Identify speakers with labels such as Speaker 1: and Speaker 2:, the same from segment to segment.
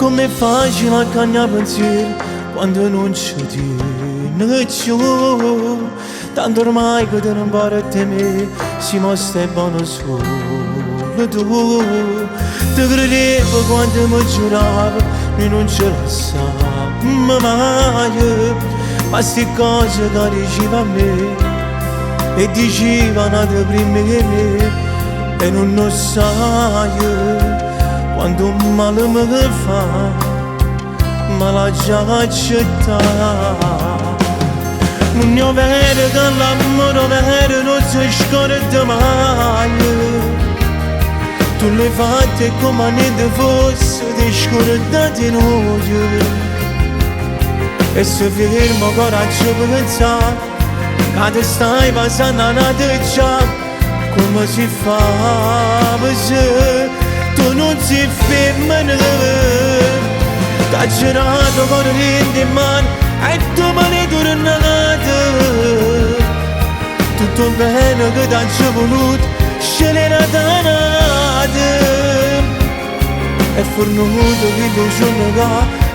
Speaker 1: Come fai la cagna pensiero quando non c'è più? Tanto ormai che te non pare a te me, si mostra buono solo tu. Ti credevo quando mi giuravo, noi non ce la sappiamo mai. Ma sti cose che diceva a me, e dicevano da prima che me, e non lo sai. Quando un male mi fa, ma la già accettata. Non è vero che l'amore vero non si scorda mai. Tu l'hai fatte come niente fosse, ti scordate noi. E se fermo coraggio per pensare che ti stai passando una già, come si fa se tu non si fermi. T'ha girato con niente in mano e domani tornate. Tutto bene che t'ha voluto scegliere da nate. E fornuto che tu giorno che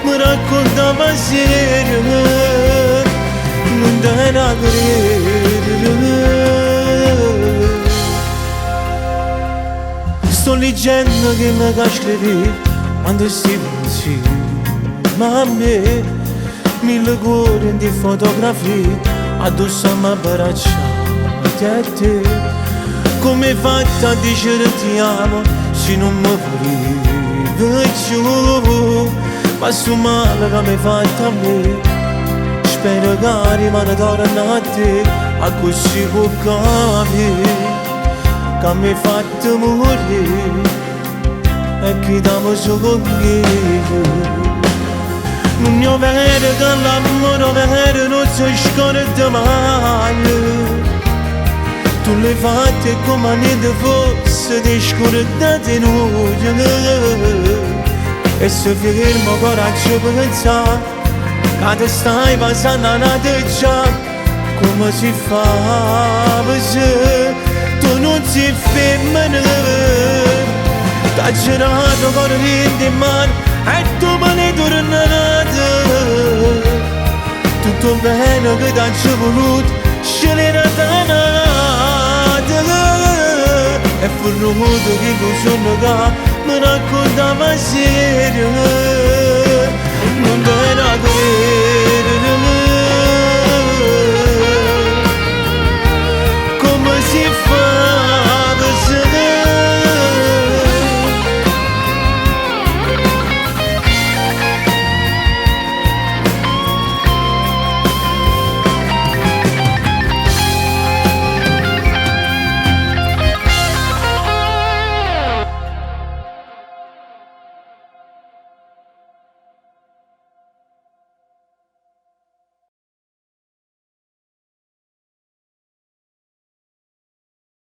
Speaker 1: mi raccontava sera, non te ne credere. Sto leggendo che mi scrivi quando si pensi. Ma a me, mille cuori di fotografie addosso a me abbracciate a te. Come fatta a dire ti amo se non mi volevi più? Ma sto male che mi hai fatto a me, spero che rimane torna a te, a così può capire che mi hai fatto morire e che t'amo solo io. Non è vero che l'amore vero non si scorda mai. Tu l'hai fatte come niente fosse, ti scordate noi. E se fermo coraggio per pensare che ti stai passando una già, come si fa se tu non si fermi. T'ha girato con niente in mano e domani tornate. Tutto bene che t'ha voluto scegliere da nate. E fornuto che tu sono che mi raccontava sera.